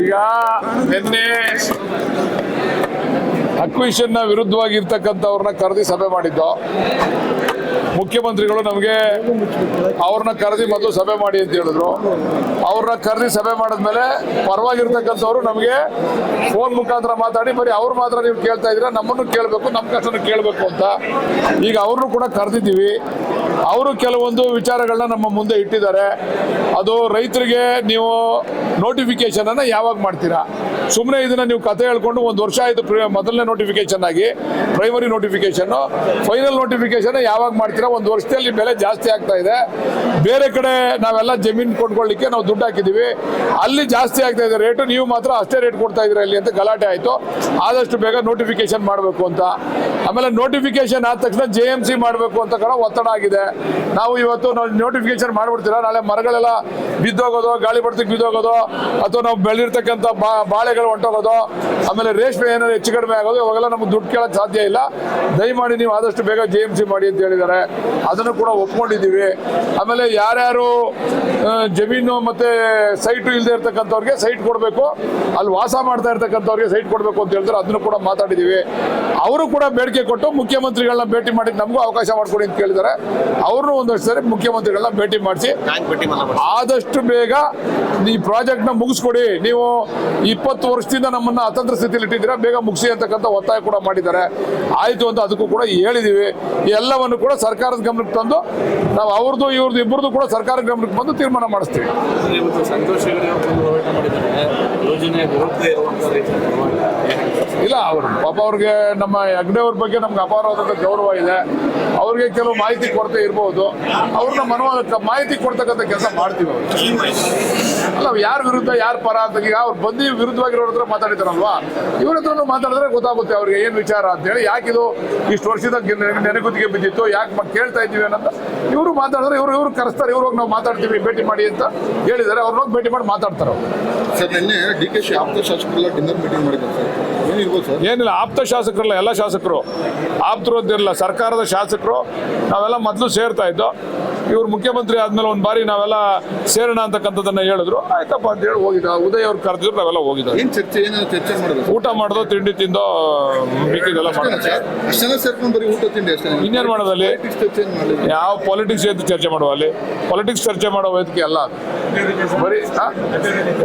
ಈಗ ನಿನ್ನೆ ಅಕ್ವಿಷನ್ನ ವಿರುದ್ಧವಾಗಿರ್ತಕ್ಕಂಥವ್ರನ್ನ ಕರೆದಿ ಸಭೆ ಮಾಡಿದ್ದು ಮುಖ್ಯಮಂತ್ರಿಗಳು ನಮಗೆ ಅವ್ರನ್ನ ಕರೆದಿ ಮೊದಲು ಸಭೆ ಮಾಡಿ ಅಂತ ಹೇಳಿದ್ರು. ಅವ್ರನ್ನ ಕರೆದಿ ಸಭೆ ಮಾಡಿದ್ಮೇಲೆ ಪರವಾಗಿರ್ತಕ್ಕಂಥವ್ರು ನಮಗೆ ಫೋನ್ ಮುಖಾಂತರ ಮಾತಾಡಿ ಬರೀ ಅವ್ರು ಮಾತ್ರ ನೀವು ಕೇಳ್ತಾ ಇದ್ದೀರಾ, ನಮ್ಮನ್ನು ಕೇಳಬೇಕು, ನಮ್ಮ ಕಷ್ಟನ ಕೇಳಬೇಕು ಅಂತ. ಈಗ ಅವ್ರನ್ನೂ ಕೂಡ ಕರೆದಿದ್ದೀವಿ. ಅವರು ಕೆಲವೊಂದು ವಿಚಾರಗಳನ್ನ ನಮ್ಮ ಮುಂದೆ ಇಟ್ಟಿದ್ದಾರೆ. ಅದು ರೈತರಿಗೆ ನೀವು ನೋಟಿಫಿಕೇಶನ್ ಅನ್ನ ಯಾವಾಗ ಮಾಡ್ತೀರಾ? ಸುಮ್ಮನೆ ಇದನ್ನ ನೀವು ಕತೆ ಹೇಳ್ಕೊಂಡು ಒಂದು ವರ್ಷ ಆಯಿತು ಮೊದಲನೇ ನೋಟಿಫಿಕೇಶನ್ ಆಗಿ, ಪ್ರೈಮರಿ ನೋಟಿಫಿಕೇಶನ್, ಫೈನಲ್ ನೋಟಿಫಿಕೇಶನ್ ಯಾವಾಗ ಮಾಡ್ತೀರಾ? ಒಂದು ವರ್ಷದಲ್ಲಿ ಬೆಲೆ ಜಾಸ್ತಿ ಆಗ್ತಾ ಇದೆ. ಬೇರೆ ಕಡೆ ನಾವೆಲ್ಲ ಜಮೀನು ಕೊಂಡ್ಕೊಳ್ಳಿಕ್ಕೆ ನಾವು ದುಡ್ಡು ಹಾಕಿದ್ದೀವಿ, ಅಲ್ಲಿ ಜಾಸ್ತಿ ಆಗ್ತಾ ಇದೆ ರೇಟು, ನೀವು ಮಾತ್ರ ಅಷ್ಟೇ ರೇಟ್ ಕೊಡ್ತಾ ಇದ್ದೀರಾ ಇಲ್ಲಿ ಅಂತ ಗಲಾಟೆ ಆಯಿತು. ಆದಷ್ಟು ಬೇಗ ನೋಟಿಫಿಕೇಶನ್ ಮಾಡಬೇಕು ಅಂತ. ಆಮೇಲೆ ನೋಟಿಫಿಕೇಶನ್ ಆದ ತಕ್ಷಣ JMC ಮಾಡಬೇಕು ಅಂತ ಕೂಡ ಒತ್ತಡ ಆಗಿದೆ. ನಾವು ಇವತ್ತು ನೋಟಿಫಿಕೇಶನ್ ಮಾಡ್ಬಿಡ್ತೀರಾ, ನಾಳೆ ಮರಗಳೆಲ್ಲ ಬಿದ್ದೋಗೋದು, ಗಾಳಿ ಬಡ್ತಿಗೆ ಬಿದ್ದೋಗೋದು, ಅಥವಾ ನಾವು ಬೆಳೆದಿರ್ತಕ್ಕಂಥ ಬಾಳೆಗಳು ಹೊಂಟೋಗೋದು, ಆಮೇಲೆ ರೇಷ್ಮೆ ಏನಾದ್ರು ಹೆಚ್ಚು ಕಡಿಮೆ ಆಗೋದು, ಇವಾಗೆಲ್ಲ ನಮ್ಗೆ ದುಡ್ಡು ಕೇಳೋಕ್ಕೆ ಸಾಧ್ಯ ಇಲ್ಲ. ದಯಮಾಡಿ ನೀವು ಆದಷ್ಟು ಬೇಗ JMC ಮಾಡಿ ಅಂತ ಹೇಳಿದ್ದಾರೆ. ಅದನ್ನು ಕೂಡ ಒಪ್ಕೊಂಡಿದ್ದೀವಿ. ಆಮೇಲೆ ಯಾರ್ಯಾರು ಜಮೀನು ಮತ್ತೆ ಸೈಟು ಇಲ್ಲದೆ ಇರ್ತಕ್ಕಂಥವ್ರಿಗೆ ಸೈಟ್ ಕೊಡಬೇಕು, ಅಲ್ಲಿ ವಾಸ ಮಾಡ್ತಾ ಇರ್ತಕ್ಕಂಥವ್ರಿಗೆ ಸೈಟ್ ಕೊಡಬೇಕು ಅಂತ ಹೇಳ್ತಾರೆ. ಅದನ್ನು ಕೂಡ ಮಾತಾಡಿದ್ದೀವಿ. ಅವರು ಕೂಡ ಬೇಡಿಕೆ ಕೊಟ್ಟು ಮುಖ್ಯಮಂತ್ರಿಗಳನ್ನ ಭೇಟಿ ಮಾಡಿ ನಮಗೂ ಅವಕಾಶ ಮಾಡಿಕೊಡಿ ಅಂತ ಕೇಳಿದ್ದಾರೆ. ಅವ್ರನ್ನೂ ಒಂದಷ್ಟು ಸರಿ ಮುಖ್ಯಮಂತ್ರಿಗಳನ್ನ ಭೇಟಿ ಮಾಡಿಸಿ ಆದಷ್ಟು ಬೇಗ ಈ ಪ್ರಾಜೆಕ್ಟ್ನ ಮುಗಿಸ್ಕೊಡಿ. ನೀವು 20 ವರ್ಷದಿಂದ ನಮ್ಮನ್ನ ಅತಂತ್ರ ಸ್ಥಿತಿಯಲ್ಲಿ ಇಟ್ಟಿದ್ದೀರಾ, ಬೇಗ ಮುಗಿಸಿ ಅಂತಕ್ಕಂಥ ಒತ್ತಾಯ ಕೂಡ ಮಾಡಿದ್ದಾರೆ. ಆಯಿತು ಅಂತ ಅದಕ್ಕೂ ಕೂಡ ಹೇಳಿದ್ದೀವಿ. ಎಲ್ಲವನ್ನು ಕೂಡ ಸರ್ಕಾರದ ಗಮನಕ್ಕೆ ತಂದು ನಾವು ಅವ್ರದ್ದು ಇವ್ರದ್ದು ಇಬ್ಬರದು ಕೂಡ ಸರ್ಕಾರದ ಗಮನಕ್ಕೆ ಬಂದು ತೀರ್ಮಾನ ಮಾಡಿಸ್ತೀವಿ. ಇಲ್ಲ, ಅವರು ಪಾಪ ಅವ್ರಿಗೆ ನಮ್ಮ ಹೆಗ್ಡೆ ಅವ್ರ ಬಗ್ಗೆ ನಮ್ಗೆ ಅಪಾರವಾದಂಥ ಗೌರವ ಇದೆ. ಅವ್ರಿಗೆ ಕೆಲವು ಮಾಹಿತಿ ಕೊರತೆ ಇರ್ಬೋದು, ಅವ್ರನ್ನ ಮಾಹಿತಿ ಕೊಡ್ತಕ್ಕಂಥ ಕೆಲಸ ಮಾಡ್ತೀವಿ. ಅಲ್ಲ, ಯಾರ ವಿರುದ್ಧ ಯಾರು ಪರ ಅಂತ ಈಗ ಅವ್ರು ಬಂದು ವಿರುದ್ಧವಾಗಿರೋರ ಹತ್ರ ಮಾತಾಡಿದಾರಲ್ವಾ, ಇವ್ರ ಹತ್ರ ಮಾತಾಡಿದ್ರೆ ಗೊತ್ತಾಗುತ್ತೆ ಅವ್ರಿಗೆ ಏನು ವಿಚಾರ ಅಂತೇಳಿ. ಯಾಕಿದು ಇಷ್ಟು ವರ್ಷದ ನೆನೆಗುದಿಗೆ ಬಿದ್ದಿತ್ತು, ಯಾಕೆ ಕೇಳ್ತಾ ಇದ್ದೀವಿ ಅನ್ನೋದು ಇವರು ಮಾತಾಡಿದ್ರೆ ಇವ್ರು ಕರೆಸ್ತಾರೆ. ಇವ್ರು ಹೋಗಿ ನಾವು ಮಾತಾಡ್ತೀವಿ, ಭೇಟಿ ಮಾಡಿ ಅಂತ ಹೇಳಿದ್ದಾರೆ. ಅವ್ರು ಹೋಗಿ ಭೇಟಿ ಮಾಡಿ ಮಾತಾಡ್ತಾರೆ. ಸರ್, ನಿನ್ನೆ DKಶಿ ಆಪ್ತ ಶಾಸಕರೆಲ್ಲ ಡಿನ್ನರ್ ಮೀಟಿಂಗ್ ಮಾಡಿದ್ದಾರೆ ಸರ್, ಏನಿರ್ಬೋದು ಸರ್? ಏನಿಲ್ಲ, ಆಪ್ತ ಶಾಸಕರಲ್ಲ, ಎಲ್ಲ ಶಾಸಕರು ಆಪ್ತರು ಅಂತಿರಲ್ಲ, ಸರ್ಕಾರದ ಶಾಸಕರು ನಾವೆಲ್ಲ ಮೊದಲು ಸೇರ್ತಾ ಇದ್ದೋ. ಇವ್ರು ಮುಖ್ಯಮಂತ್ರಿ ಆದ್ಮೇಲೆ ಒಂದು ಬಾರಿ ನಾವೆಲ್ಲ ಸೇರೋಣ ಅಂತಕ್ಕಂಥದ್ದನ್ನ ಹೇಳಿದ್ರು. ಆಯ್ತಪ್ಪ ಅಂತ ಹೇಳಿ ಹೋಗಿದ್ದ. ಉದಯ್ ಅವ್ರು ಕರೆದಿದ್ರು, ನಾವೆಲ್ಲ ಹೋಗಿದ್ದ. ಚರ್ಚೆ ಮಾಡಿದ್ರು, ಊಟ ಮಾಡೋದು, ತಿಂಡಿ ತಿಂದೋ, ಮಿಕ್ಕಿದೆಲ್ಲ ಮಾಡೋದು. ಅಷ್ಟೆಲ್ಲ ಸೇರ್ಕೊಂಡು ಬರೀ ಊಟ ತಿಂಡಿ ಅಷ್ಟೇ. ಇನ್ನೇನು ಮಾಡೋದಲ್ಲಿ? ಯಾವ ಪಾಲಿಟಿಕ್ಸ್ ಅಂತ ಚರ್ಚೆ ಮಾಡುವ? ಅಲ್ಲಿ ಪಾಲಿಟಿಕ್ಸ್ ಚರ್ಚೆ ಮಾಡೋ ವೇದಿಕೆ ಅಲ್ಲ ಬರೀ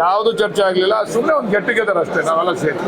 ಯಾವುದು ಚರ್ಚೆ ಆಗಲಿಲ್ಲ. ಸುಮ್ಮನೆ ಒಂದು ಗೆಟ್ ಟುಗೆದರ್ ಅಷ್ಟೇ, ನಾವೆಲ್ಲ ಸೇರಿ.